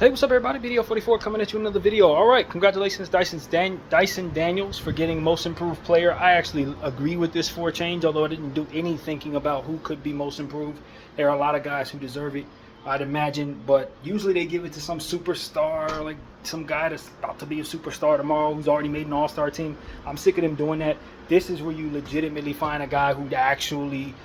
Hey, what's up, everybody? Video 44 coming at you another video. All right, congratulations, Dyson Daniels, for getting Most Improved Player. I actually agree with this for a change, although I didn't do any thinking about who could be Most Improved. There are a lot of guys who deserve it, I'd imagine, but usually they give it to some superstar, like some guy that's about to be a superstar tomorrow who's already made an all-star team. I'm sick of them doing that. This is where you legitimately find a guy who actually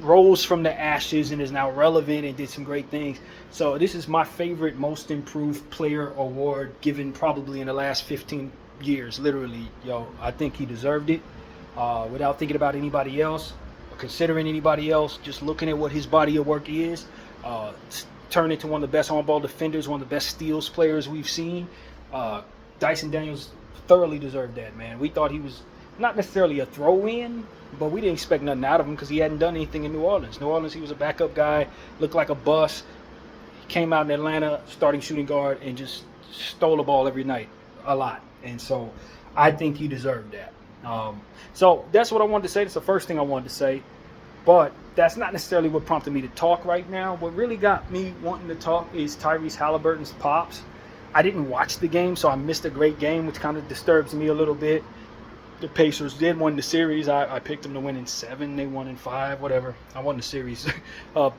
rose from the ashes and is now relevant and did some great things. So this is my favorite Most Improved Player award given probably in the last 15 years, literally. I think he deserved it without thinking about anybody else or considering anybody else, just looking at what his body of work is. Turned into one of the best on-ball defenders, one of the best steals players we've seen. Dyson Daniels thoroughly deserved that, man. We thought he was not necessarily a throw-in, but we didn't expect nothing out of him because he hadn't done anything in New Orleans. New Orleans, he was a backup guy, looked like a bust. He came out in Atlanta, starting shooting guard, and just stole the ball every night, a lot. And so I think he deserved that. So that's what I wanted to say. That's the first thing I wanted to say. But that's not necessarily what prompted me to talk right now. What really got me wanting to talk is Tyrese Haliburton's pops. I didn't watch the game, so I missed a great game, which kind of disturbs me a little bit. The Pacers did win the series. I picked them to win in 7. They won in 5, whatever. I won the series.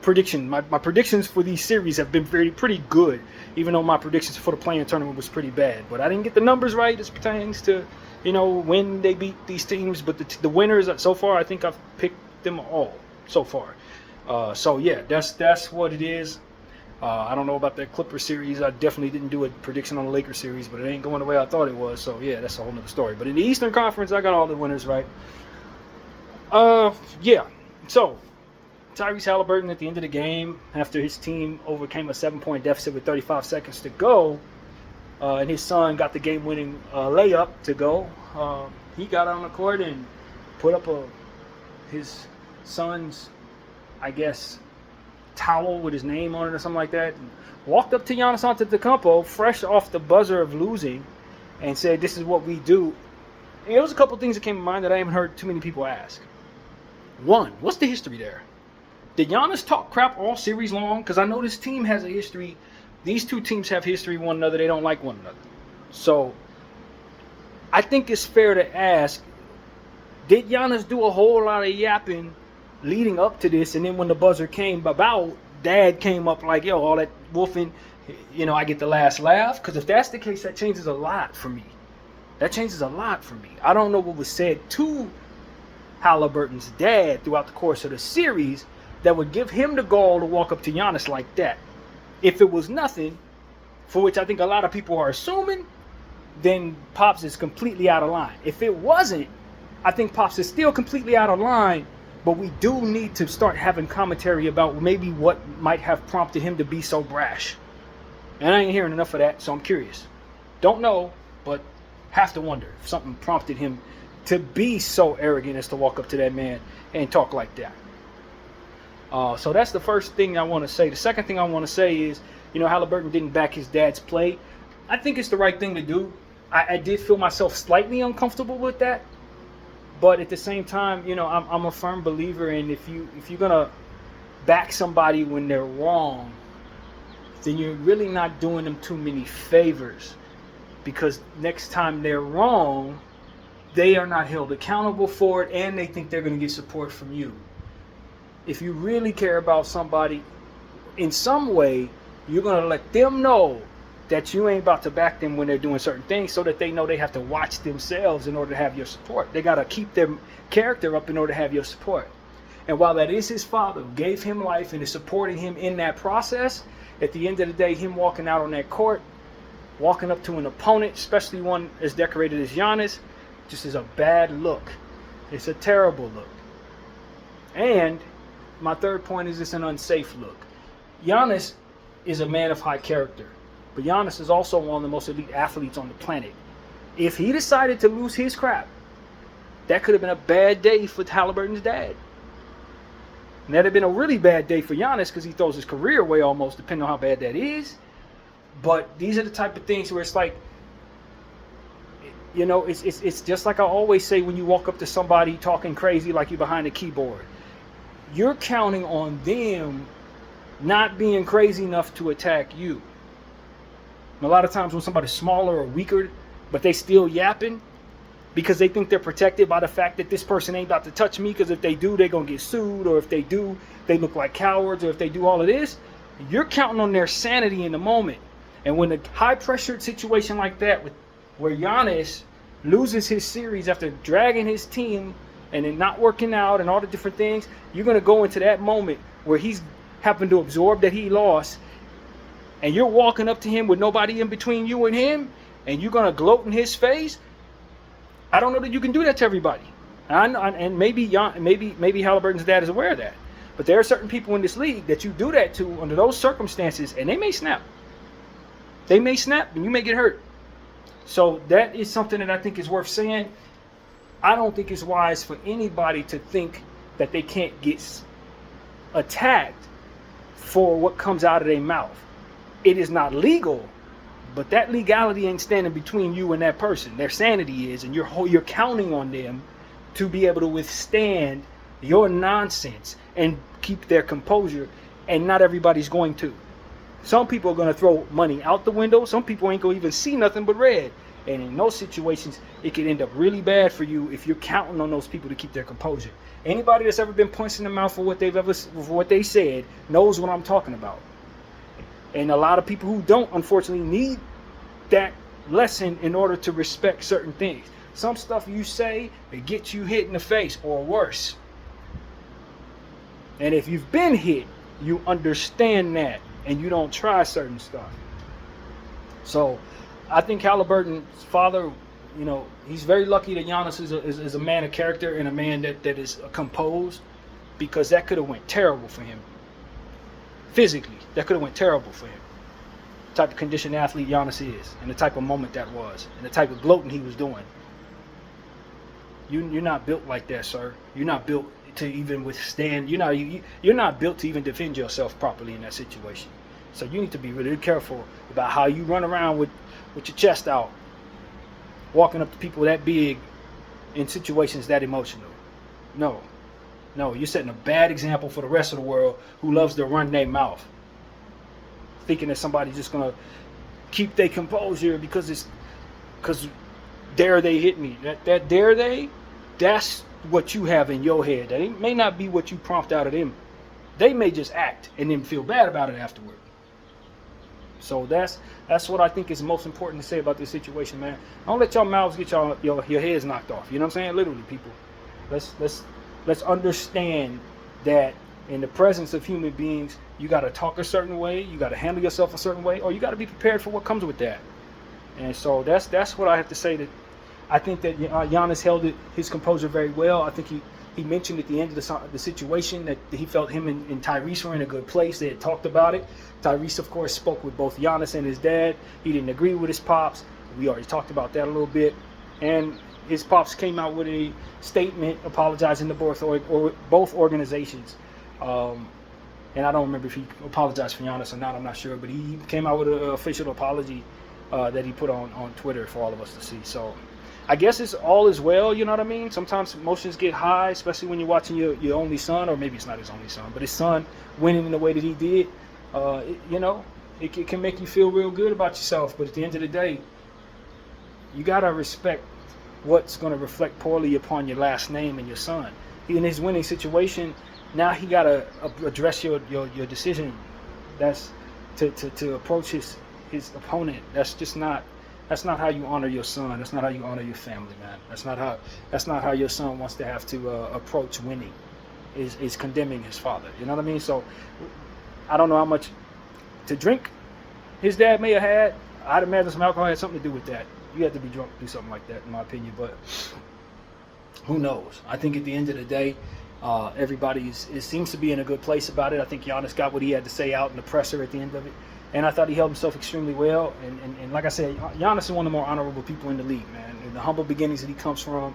Prediction. My predictions for these series have been pretty good, even though my predictions for the play-in tournament was pretty bad. But I didn't get the numbers right as pertains to, when they beat these teams. But the winners, so far, I think I've picked them all so far. So yeah, that's what it is. I don't know about that Clipper series. I definitely didn't do a prediction on the Lakers series, but it ain't going the way I thought it was. So yeah, that's a whole nother story. But in the Eastern Conference, I got all the winners right. Yeah. So Tyrese Haliburton at the end of the game, after his team overcame a 7-point deficit with 35 seconds to go, and his son got the game-winning layup to go, he got on the court and put up his son's, I guess, towel with his name on it or something like that, and walked up to Giannis Antetokounmpo fresh off the buzzer of losing and said, "This is what we do." And there was a couple things that came to mind that I haven't heard too many people ask. One, what's the history there? Did Giannis talk crap all series long? Because I know this team has a history. These two teams have history with one another. They don't like one another. So I think it's fair to ask, did Giannis do a whole lot of yapping leading up to this, and then when the buzzer came about, Dad came up like, "Yo, all that wolfing, I get the last laugh"? Because if that's the case, that changes a lot for me. That changes a lot for me. I don't know what was said to Haliburton's dad throughout the course of the series that would give him the gall to walk up to Giannis like that. If it was nothing, for which I think a lot of people are assuming, then Pops is completely out of line. If it wasn't, I think Pops is still completely out of line. But we do need to start having commentary about maybe what might have prompted him to be so brash. And I ain't hearing enough of that, so I'm curious. Don't know, but have to wonder if something prompted him to be so arrogant as to walk up to that man and talk like that. So that's the first thing I want to say. The second thing I want to say is, Haliburton didn't back his dad's play. I think it's the right thing to do. I did feel myself slightly uncomfortable with that. But at the same time, I'm a firm believer in if you're gonna back somebody when they're wrong, then you're really not doing them too many favors, because next time they're wrong, they are not held accountable for it, and they think they're gonna get support from you. If you really care about somebody in some way, you're gonna let them know that you ain't about to back them when they're doing certain things, so that they know they have to watch themselves in order to have your support. They got to keep their character up in order to have your support. And while that is his father who gave him life and is supporting him in that process, at the end of the day, him walking out on that court, walking up to an opponent, especially one as decorated as Giannis, just is a bad look. It's a terrible look. And my third point is it's an unsafe look. Giannis is a man of high character. But Giannis is also one of the most elite athletes on the planet. If he decided to lose his crap, that could have been a bad day for Haliburton's dad. And that'd have been a really bad day for Giannis because he throws his career away almost, depending on how bad that is. But these are the type of things where it's like, it's just like I always say when you walk up to somebody talking crazy like you're behind a keyboard. You're counting on them not being crazy enough to attack you. And a lot of times when somebody's smaller or weaker, but they still yapping because they think they're protected by the fact that this person ain't about to touch me, because if they do, they're going to get sued, or if they do, they look like cowards, or if they do all of this, you're counting on their sanity in the moment. And when a high-pressured situation like that, where Giannis loses his series after dragging his team and it not working out and all the different things, you're going to go into that moment where he's happened to absorb that he lost, and you're walking up to him with nobody in between you and him, and you're going to gloat in his face. I don't know that you can do that to everybody. And maybe Haliburton's dad is aware of that. But there are certain people in this league that you do that to under those circumstances, and they may snap. They may snap, and you may get hurt. So that is something that I think is worth saying. I don't think it's wise for anybody to think that they can't get attacked for what comes out of their mouth. It is not legal, but that legality ain't standing between you and that person. Their sanity is, and you're counting on them to be able to withstand your nonsense and keep their composure, and not everybody's going to. Some people are going to throw money out the window. Some people ain't going to even see nothing but red. And in those situations, it can end up really bad for you if you're counting on those people to keep their composure. Anybody that's ever been punched in the mouth for what they said knows what I'm talking about. And a lot of people who don't, unfortunately, need that lesson in order to respect certain things. Some stuff you say, it gets you hit in the face or worse. And if you've been hit, you understand that, and you don't try certain stuff. So I think Haliburton's father, he's very lucky that Giannis is a man of character and a man that is composed, because that could have went terrible for him. Physically, that could have went terrible for him. The type of conditioned athlete Giannis is, and the type of moment that was, and the type of gloating he was doing. You're not built like that, sir. You're not built to even withstand. You're not built to even defend yourself properly in that situation. So you need to be really careful about how you run around with your chest out, walking up to people that big in situations that emotional. No, you're setting a bad example for the rest of the world who loves to run their mouth, thinking that somebody's just gonna keep their composure because dare they hit me. That dare they, that's what you have in your head. That it may not be what you prompt out of them. They may just act and then feel bad about it afterward. So that's what I think is most important to say about this situation, man. Don't let your mouths get your heads knocked off. You know what I'm saying? Literally, people. Let's understand that in the presence of human beings, you got to talk a certain way, you got to handle yourself a certain way, or you got to be prepared for what comes with that. And so that's what I have to say. That I think that Giannis held his composure very well. I think he mentioned at the end of the situation that he felt him and Tyrese were in a good place. They had talked about it. Tyrese, of course, spoke with both Giannis and his dad. He didn't agree with his pops. We already talked about that a little bit. And his pops came out with a statement apologizing to both organizations. And I don't remember if he apologized for Giannis or not. I'm not sure. But he came out with an official apology that he put on Twitter for all of us to see. So I guess it's all is well, you know what I mean? Sometimes emotions get high, especially when you're watching your only son, or maybe it's not his only son, but his son winning in the way that he did. It can make you feel real good about yourself. But at the end of the day, you got to respect what's going to reflect poorly upon your last name and your son. In his winning situation, now he got to address your decision. That's to approach his opponent. That's not how you honor your son. That's not how you honor your family, man. That's not how your son wants to have to approach winning. Is condemning his father. You know what I mean? So I don't know how much to drink his dad may have had. I'd imagine some alcohol had something to do with that. You have to be drunk to do something like that, in my opinion. But who knows? I think at the end of the day, everybody seems to be in a good place about it. I think Giannis got what he had to say out in the presser at the end of it. And I thought he held himself extremely well. And like I said, Giannis is one of the more honorable people in the league, man. In the humble beginnings that he comes from,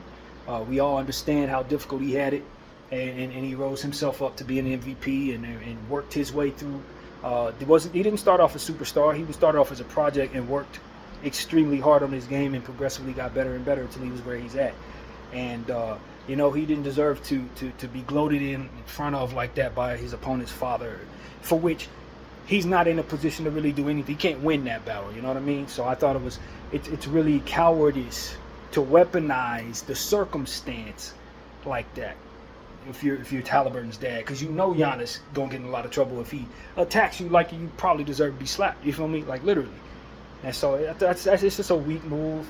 we all understand how difficult he had it. And he rose himself up to be an MVP and worked his way through. He didn't start off a superstar. He started off as a project and worked extremely hard on his game and progressively got better and better until he was where he's at. And he didn't deserve to be gloated in front of like that by his opponent's father, for which he's not in a position to really do anything. He can't win that battle. You know what I mean? So I thought it's really cowardice to weaponize the circumstance like that. If you're Haliburton's dad, because you know Giannis gonna get in a lot of trouble if he attacks you like you probably deserve to be slapped. You feel me? Like literally. And so it's just a weak move.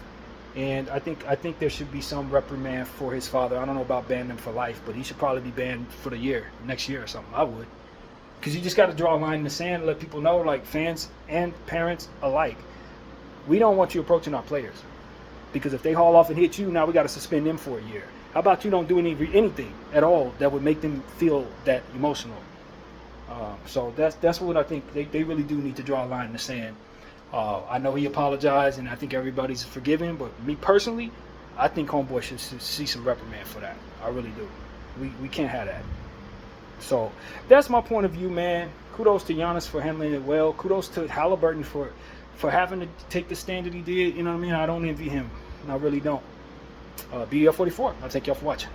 And I think there should be some reprimand for his father. I don't know about banning him for life, but he should probably be banned for the year, next year or something. I would. Because you just got to draw a line in the sand and let people know, like fans and parents alike, we don't want you approaching our players. Because if they haul off and hit you, now we got to suspend them for a year. How about you don't do anything at all that would make them feel that emotional? So that's what I think. They really do need to draw a line in the sand. I know he apologized, and I think everybody's forgiven. But me personally, I think homeboy should see some reprimand for that. I really do. We can't have that. So that's my point of view, man. Kudos to Giannis for handling it well. Kudos to Haliburton for having to take the stand that he did. You know what I mean? I don't envy him. I really don't. BL44. I'll thank y'all for watching.